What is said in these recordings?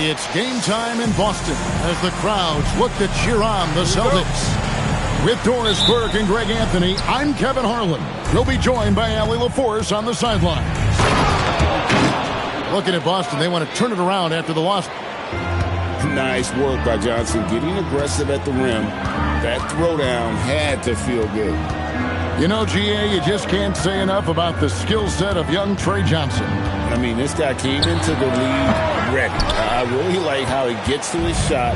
It's game time in Boston as the crowds look to cheer on the Celtics. With Doris Burke and Greg Anthony, I'm Kevin Harlan. We'll be joined by Allie LaForce on the sidelines. Looking at Boston, they want to turn it around after the loss. Nice work by Johnson, getting aggressive at the rim. That throwdown had to feel good. You know, GA, you just can't say enough about the skill set of young Trey Johnson. I mean, this guy came into the league ready. I really like how he gets to his shot,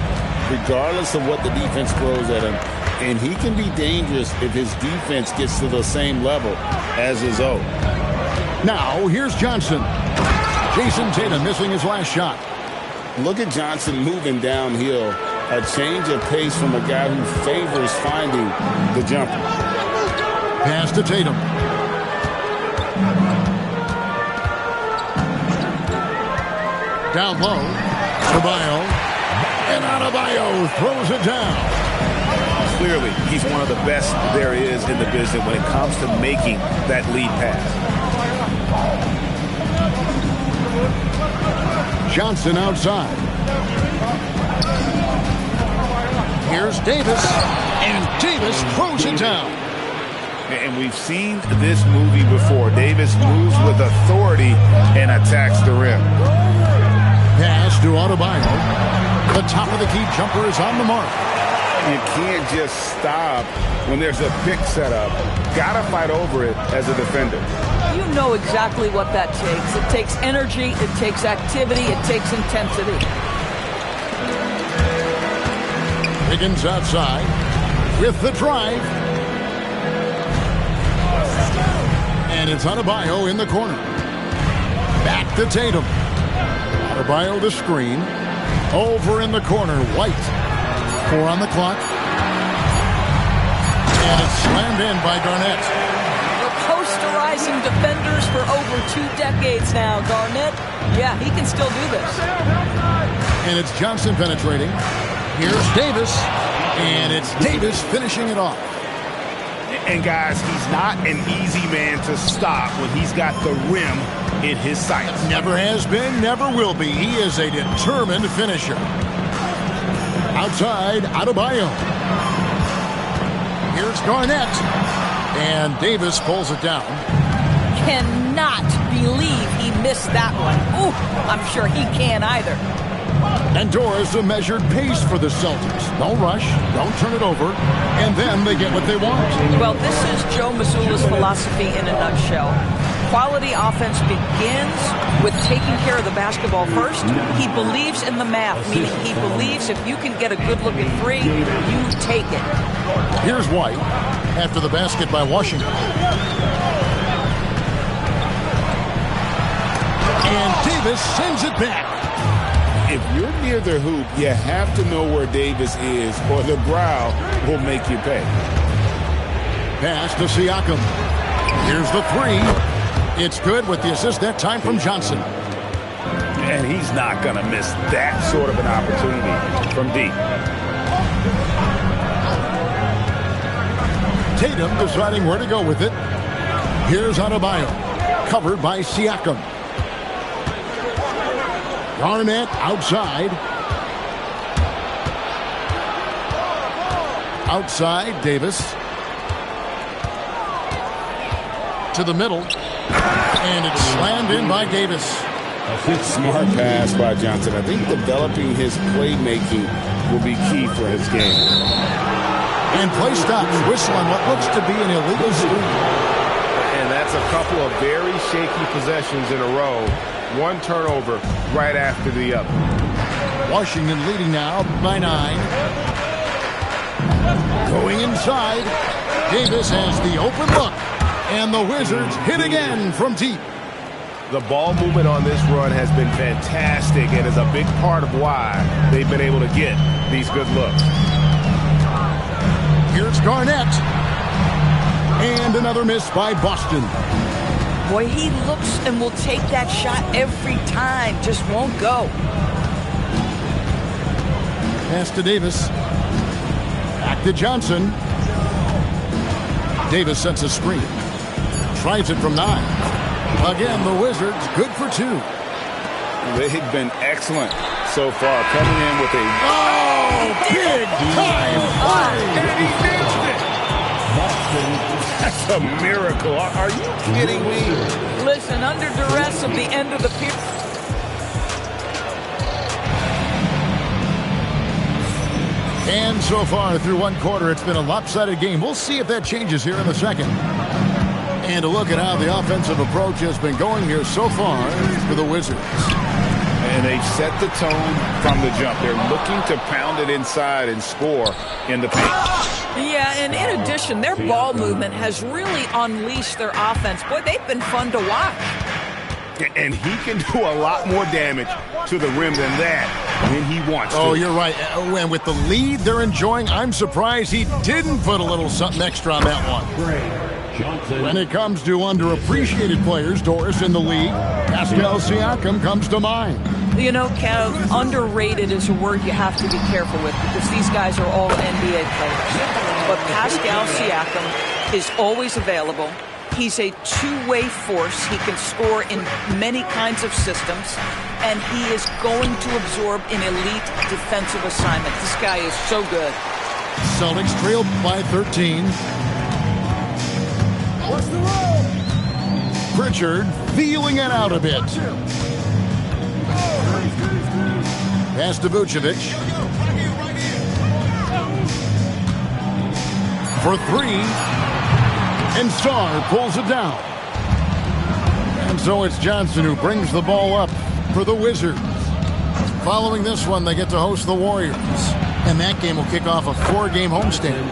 regardless of what the defense throws at him. And he can be dangerous if his defense gets to the same level as his own. Now, here's Johnson. Jason Tatum missing his last shot. Look at Johnson moving downhill. A change of pace from a guy who favors finding the jumper. Pass to Tatum. Down low. Adebayo. And Adebayo throws it down. Clearly, he's one of the best there is in the business when it comes to making that lead pass. Johnson outside. Here's Davis. And Davis throws it down. And we've seen this movie before. Davis moves with authority and attacks the rim. Pass to Adebayo. The top of the key jumper is on the mark. You can't just stop when there's a pick set up. Gotta fight over it as a defender. You know exactly what that takes. It takes energy, it takes activity, it takes intensity. Higgins outside with the drive. And it's Adebayo in the corner. Back to Tatum. Adebayo the screen. Over in the corner, White. 4 on the clock. And it's slammed in by Garnett. We're posterizing defenders for over 2 decades now. Garnett, yeah, he can still do this. And it's Johnson penetrating. Here's Davis. And it's Davis finishing it off. And guys, he's not an easy man to stop when he's got the rim in his sights. Never has been, never will be. He is a determined finisher. Outside, Adebayo. Here's Garnett. And Davis pulls it down. Cannot believe he missed that one. Ooh, I'm sure he can't either. And Doris, a measured pace for the Celtics. Don't rush, don't turn it over, and then they get what they want. Well, this is Joe Mazzulla's philosophy in a nutshell. Quality offense begins with taking care of the basketball first. He believes in the math, meaning he believes if you can get a good look at 3, you take it. Here's White after the basket by Washington. And Davis sends it back. If you're near the hoop, you have to know where Davis is, or the growl will make you pay. Pass to Siakam. Here's the 3. It's good with the assist that time from Johnson. And he's not going to miss that sort of an opportunity from deep. Tatum deciding where to go with it. Here's Adebayo. Covered by Siakam. Garnett outside. Outside, Davis. To the middle. And it's slammed in by Davis. Smart pass by Johnson. I think developing his playmaking will be key for his game. And play stops. Whistle on what looks to be an illegal screen. And that's a couple of very shaky possessions in a row. One turnover right after the other. Washington leading now by 9. Going inside. Davis has the open look. And the Wizards hit again from deep. The ball movement on this run has been fantastic and is a big part of why they've been able to get these good looks. Here's Garnett. And another miss by Boston. Boy, he looks and will take that shot every time. Just won't go. Pass to Davis. Back to Johnson. Davis sets a screen. Tries it from 9. Again, the Wizards good for 2. They've been excellent so far, coming in with a big time play. And he missed it. That's a miracle. Are you kidding me? Listen, under duress of the end of the period. And so far through one quarter, it's been a lopsided game. We'll see if that changes here in the second. And a look at how the offensive approach has been going here so far for the Wizards. And they've set the tone from the jump. They're looking to pound it inside and score in the paint. Yeah, and in addition, their ball movement has really unleashed their offense. Boy, they've been fun to watch. And he can do a lot more damage to the rim than that when he wants to. Oh, you're right. And with the lead they're enjoying, I'm surprised he didn't put a little something extra on that one. When it comes to underappreciated players, Doris, in the league, Pascal Siakam comes to mind. You know, Kev, underrated is a word you have to be careful with because these guys are all NBA players. But Pascal Siakam is always available. He's a two-way force. He can score in many kinds of systems, and he is going to absorb an elite defensive assignment. This guy is so good. Celtics trail by 13. What's the roll? Pritchard feeling it out a bit. Pass to Vucevic. For three. And Starr pulls it down. And so it's Johnson who brings the ball up for the Wizards. Following this one, they get to host the Warriors. And that game will kick off a 4-game homestand.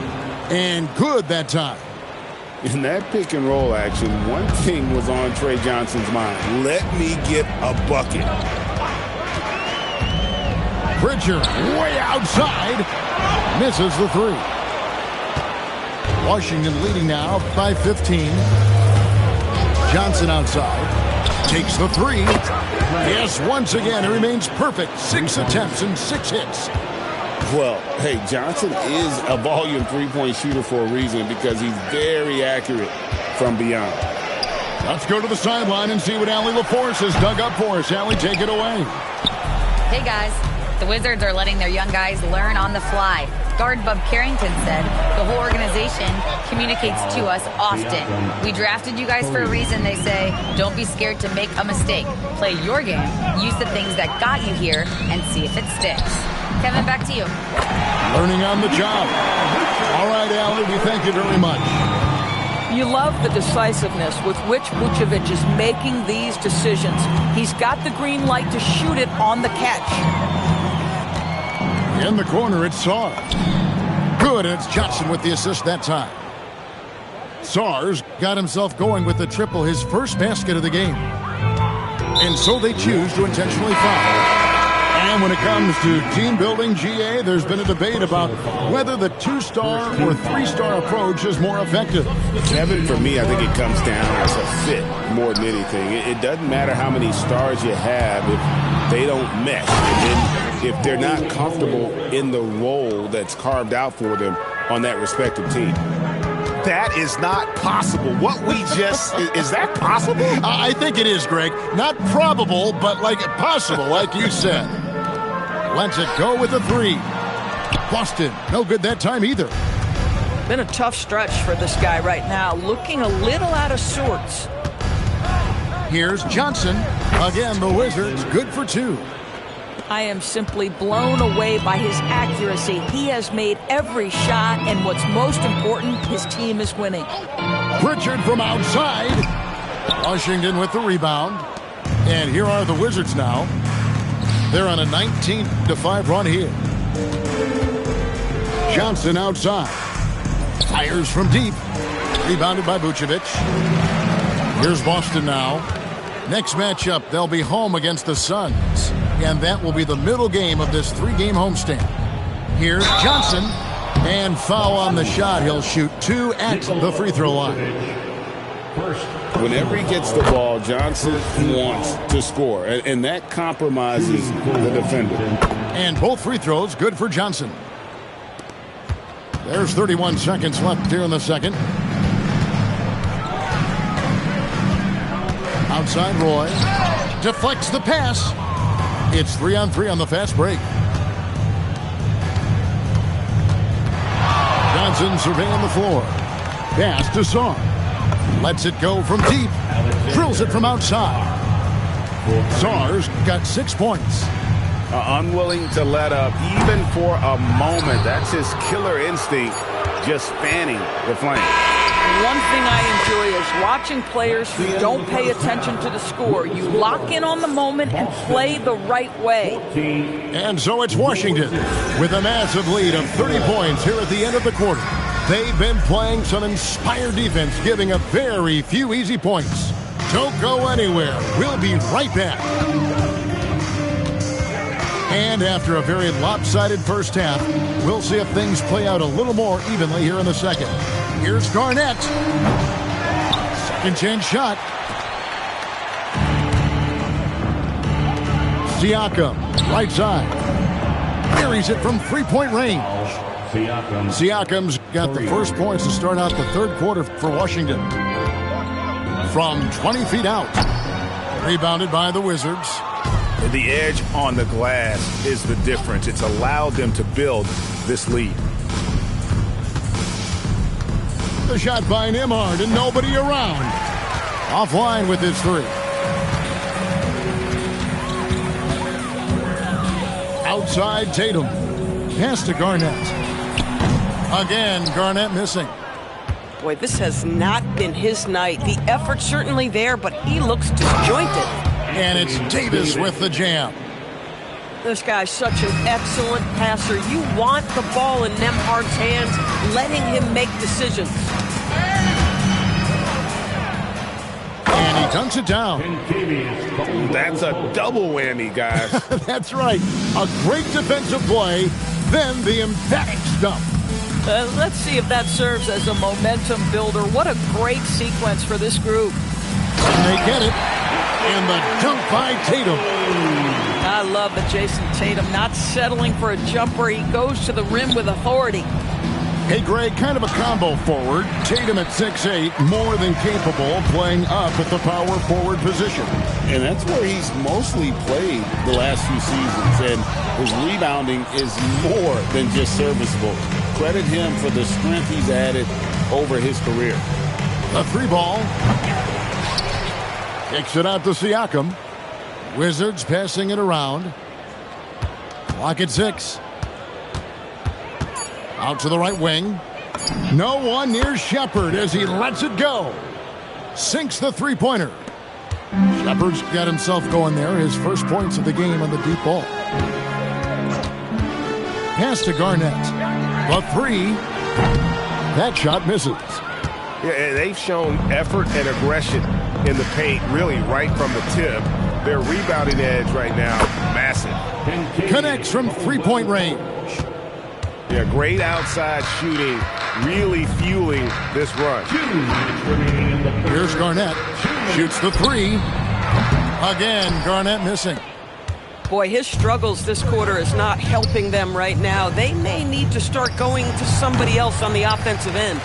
And good that time. In that pick and roll action, one thing was on Trae Johnson's mind. Let me get a bucket. Pritchard way outside. Misses the three. Washington leading now by 15. Johnson outside. Takes the three. Yes, once again, it remains perfect. 6 attempts and 6 hits. Well, hey, Johnson is a volume three-point shooter for a reason because he's very accurate from beyond. Let's go to the sideline and see what Allie LaForce has dug up for us. Allie, take it away. Hey, guys. The Wizards are letting their young guys learn on the fly. Guard Bub Carrington said, the whole organization communicates to us often. We drafted you guys for a reason, they say. Don't be scared to make a mistake. Play your game, use the things that got you here, and see if it sticks. Kevin, back to you. Learning on the job. All right, Allie, we thank you very much. You love the decisiveness with which Vucevic is making these decisions. He's got the green light to shoot it on the catch. In the corner, it's Sarr. Good, and it's Johnson with the assist that time. Sarr's got himself going with the triple, his first basket of the game. And so they choose to intentionally foul. And when it comes to team building, GA, there's been a debate about whether the 2-star or 3-star approach is more effective. Kevin, for me, I think it comes down to fit more than anything. It doesn't matter how many stars you have if they don't mesh. And then if they're not comfortable in the role that's carved out for them on that respective team. That is not possible. What we just... is that possible? I think it is, Greg. Not probable, but like possible, like you said. Lets it go with a three. Boston, no good that time either. Been a tough stretch for this guy right now. Looking a little out of sorts. Here's Johnson. Again, the Wizards, good for 2. I am simply blown away by his accuracy. He has made every shot, and what's most important, his team is winning. Pritchard from outside. Washington with the rebound. And here are the Wizards now. They're on a 19-5 run here. Johnson outside. Fires from deep. Rebounded by Vucevic. Here's Boston now. Next matchup, they'll be home against the Suns. And that will be the middle game of this 3-game homestand. Here's Johnson. And foul on the shot. He'll shoot 2 at the free throw line. Whenever he gets the ball, Johnson wants to score. And that compromises the defender. And both free throws good for Johnson. There's 31 seconds left here in the second. Outside Roy. Deflects the pass. It's 3-on-3 on the fast break. Johnson surveying the floor. Pass to Song. Lets it go from deep. Drills it from outside. Sar's got 6 points. Unwilling to let up even for a moment. That's his killer instinct, just fanning the flame. One thing I enjoy is watching players who don't pay attention to the score. You lock in on the moment and play the right way. And so it's Washington with a massive lead of 30 points here at the end of the quarter. They've been playing some inspired defense, giving up very few easy points. Don't go anywhere. We'll be right back. And after a very lopsided first half, we'll see if things play out a little more evenly here in the second. Here's Garnett. Second chance shot. Siakam, right side. Carries it from three-point range. Siakam's got the first points to start out the third quarter for Washington. From 20 feet out. Rebounded by the Wizards. The edge on the glass is the difference. It's allowed them to build this lead. The shot by Nembhard and nobody around. Offline with his three. Outside Tatum. Pass to Garnett. Again, Garnett missing. Boy, this has not been his night. The effort's certainly there, but he looks disjointed. And it's Davis with the jam. This guy's such an excellent passer. You want the ball in Nembhard's hands, letting him make decisions. And he dunks it down. That's a double whammy, guys. That's right. A great defensive play, then the emphatic stump. Let's see if that serves as a momentum builder. What a great sequence for this group. And they get it. And the dunk by Tatum. I love that Jason Tatum not settling for a jumper. He goes to the rim with authority. Hey, Greg, kind of a combo forward. Tatum at 6'8", more than capable of playing up at the power forward position. And that's where he's mostly played the last few seasons. And his rebounding is more than just serviceable. Credit him for the strength he's added over his career. The three ball. Kicks it out to Siakam. Wizards passing it around. Clock at 6. Out to the right wing. No one near Shepard as he lets it go. Sinks the three-pointer. Shepard's got himself going there. His first points of the game on the deep ball. Pass to Garnett. The three. That shot misses. Yeah, they've shown effort and aggression in the paint, really right from the tip. Their rebounding edge right now, massive. Connects from three-point range. Yeah, great outside shooting, really fueling this run. Here's Garnett. Shoots the three. Again, Garnett missing. Boy, his struggles this quarter is not helping them right now. They may need to start going to somebody else on the offensive end.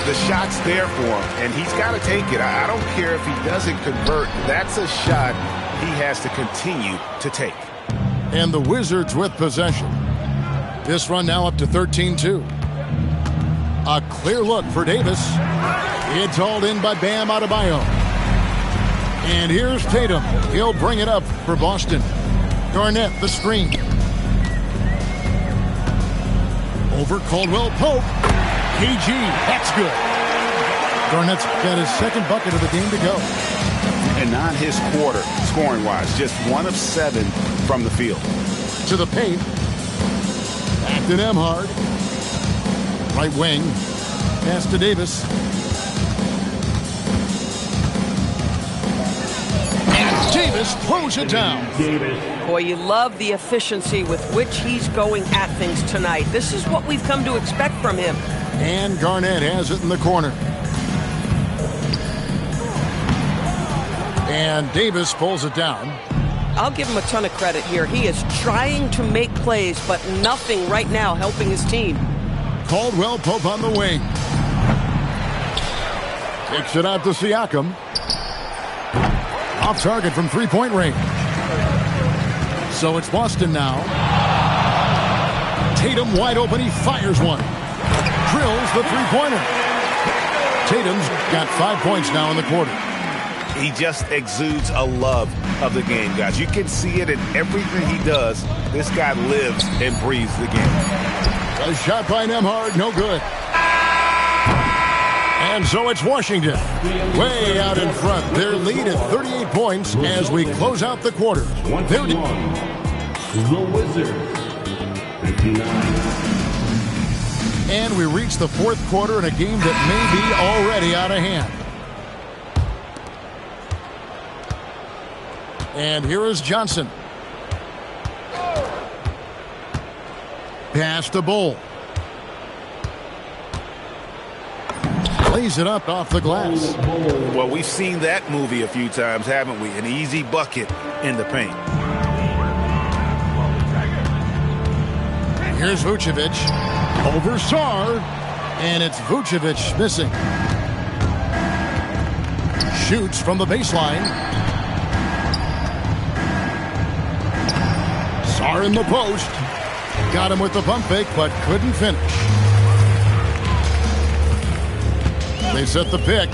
The shot's there for him, and he's got to take it. I don't care if he doesn't convert. That's a shot he has to continue to take. And the Wizards with possession. This run now up to 13-2. A clear look for Davis. It's hauled in by Bam Adebayo. And here's Tatum. He'll bring it up for Boston. Garnett, the screen. Over Caldwell Pope. KG, that's good. Garnett's got his second bucket of the game to go. And not his quarter, scoring-wise. Just 1 of 7 from the field. To the paint. Back to Nembhard. Right wing. Pass to Davis. And Davis throws it down. Boy, you love the efficiency with which he's going at things tonight. This is what we've come to expect from him. And Garnett has it in the corner. And Davis pulls it down. I'll give him a ton of credit here. He is trying to make plays, but nothing right now helping his team. Caldwell Pope on the wing. Kicks it out to Siakam. Off target from three-point range. So it's Boston now. Tatum wide open. He fires one. Drills the three-pointer. Tatum's got 5 points now in the quarter. He just exudes a love of the game, guys. You can see it in everything he does. This guy lives and breathes the game. A shot by Nembhard, no good. And so it's Washington, way out in front. Their lead at 38 points as we close out the quarter. The Wizards, 59. And we reach the fourth quarter in a game that may be already out of hand. And here is Johnson. Pass to Bull. Lays it up off the glass. Well, we've seen that movie a few times, haven't we? An easy bucket in the paint. Here's Vucevic. Over Sarr. And it's Vucevic missing. Shoots from the baseline. Sarr in the post. Got him with the pump fake, but couldn't finish. They set the pick.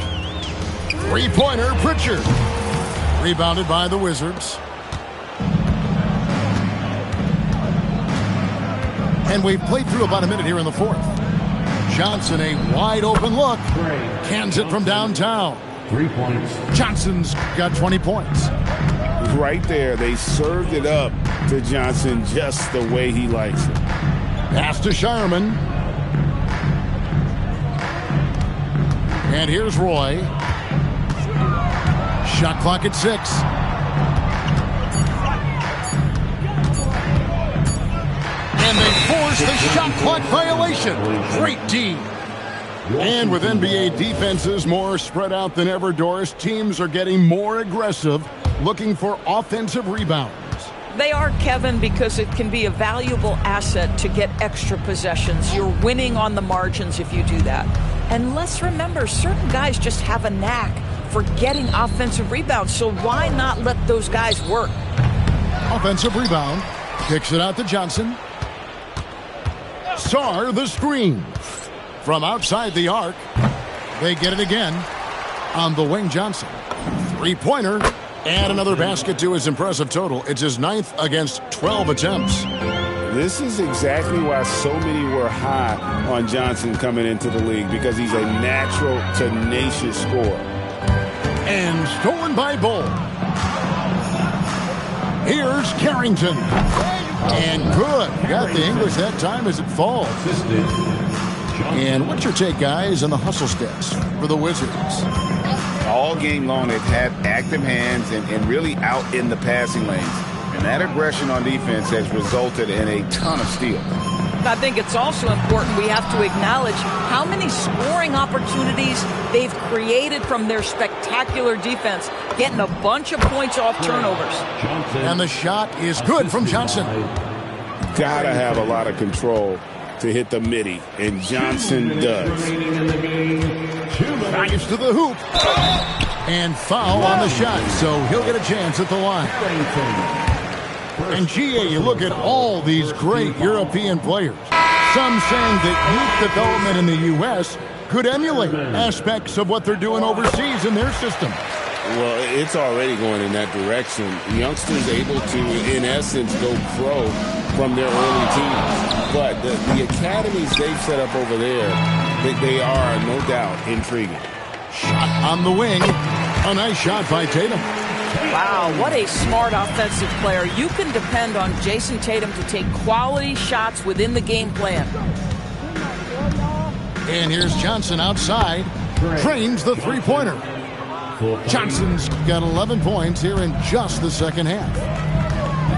Three-pointer, Pritchard. Rebounded by the Wizards. And we've played through about a minute here in the fourth. Johnson, a wide open look. Cans it from downtown. 3 points. Johnson's got 20 points. Right there, they served it up to Johnson just the way he likes it. Pass to Shireman. And here's Roy. Shot clock at 6. And they force the shot clock violation. Great D. And with NBA defenses more spread out than ever, Doris, teams are getting more aggressive, looking for offensive rebounds. They are, Kevin, because it can be a valuable asset to get extra possessions. You're winning on the margins if you do that. And let's remember, certain guys just have a knack for getting offensive rebounds, so why not let those guys work? Offensive rebound. Kicks it out to Johnson. Sarr the screen. From outside the arc. They get it again on the wing. Johnson. Three-pointer. And another basket to his impressive total. It's his 9th against 12 attempts. This is exactly why so many were high on Johnson coming into the league, because he's a natural, tenacious scorer. And stolen by Bull. Here's Carrington. And good. Got the English that time as it falls. And what's your take, guys, on the hustle stats for the Wizards? All game long, they've had active hands and really out in the passing lanes. And that aggression on defense has resulted in a ton of steals. I think it's also important we have to acknowledge how many scoring opportunities they've created from their spectacular defense, getting a bunch of points off turnovers. And the shot is good from Johnson. Gotta have a lot of control to hit the midi, and Johnson does. Drives to the hoop. And foul on the shot, so he'll get a chance at the line. And GA, you look at all these great European players. Some saying that youth development in the U.S. could emulate aspects of what they're doing overseas in their system. Well, it's already going in that direction. Youngsters able to, in essence, go pro from their early teams. But the academies they've set up over there, they are, no doubt, intriguing. Shot on the wing. A nice shot by Tatum. Wow, what a smart offensive player. You can depend on Jason Tatum to take quality shots within the game plan. And here's Johnson outside. Trains the three-pointer. Johnson's got 11 points here in just the second half.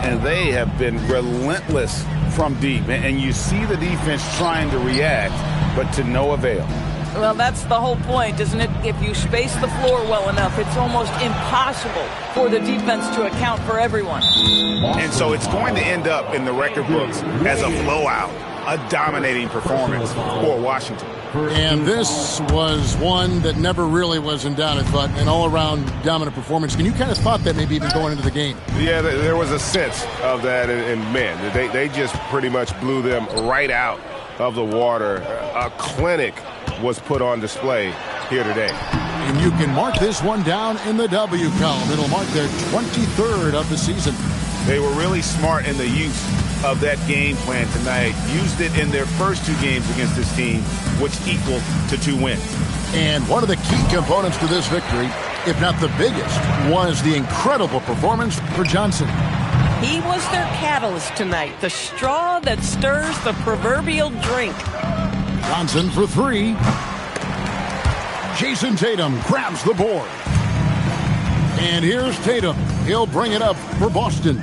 And they have been relentless from deep. And you see the defense trying to react, but to no avail. Well, that's the whole point, isn't it? If you space the floor well enough, it's almost impossible for the defense to account for everyone. And so it's going to end up in the record books as a blowout, a dominating performance for Washington. And this was one that never really was in doubt. I thought an all-around dominant performance. And you kind of thought that maybe even going into the game. Yeah, there was a sense of that. And man, they just pretty much blew them right out of the water. A clinic was put on display here today. And you can mark this one down in the W column. It'll mark their 23rd of the season. They were really smart in the use of that game plan tonight. Used it in their first 2 games against this team, which equaled to 2 wins. And one of the key components to this victory, if not the biggest, was the incredible performance for Johnson. He was their catalyst tonight, the straw that stirs the proverbial drink. Johnson for 3. Jason Tatum grabs the board. And here's Tatum. He'll bring it up for Boston.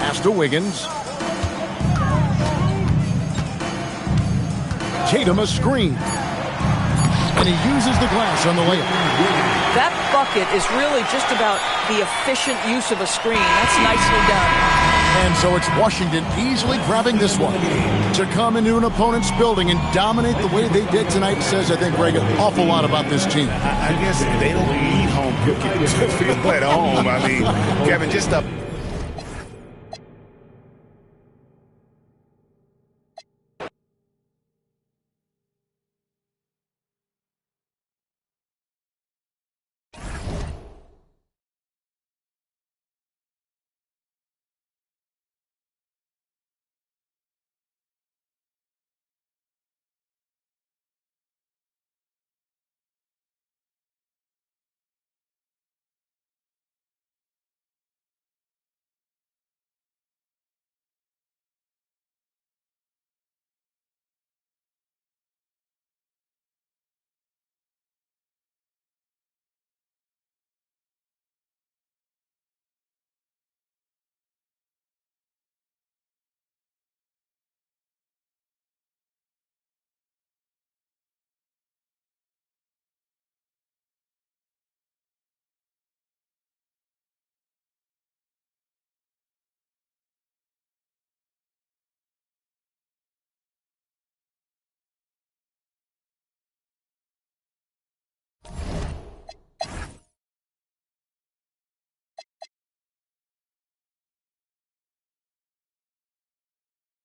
Pass to Wiggins. Tatum a screen. And he uses the glass on the layup. That bucket is really just about the efficient use of a screen. That's nicely done. And so it's Washington easily grabbing this one. To come into an opponent's building and dominate the way they did tonight says, I think, Greg, an awful lot about this team. I guess they don't need home cooking to feel at home. I mean, Kevin, just a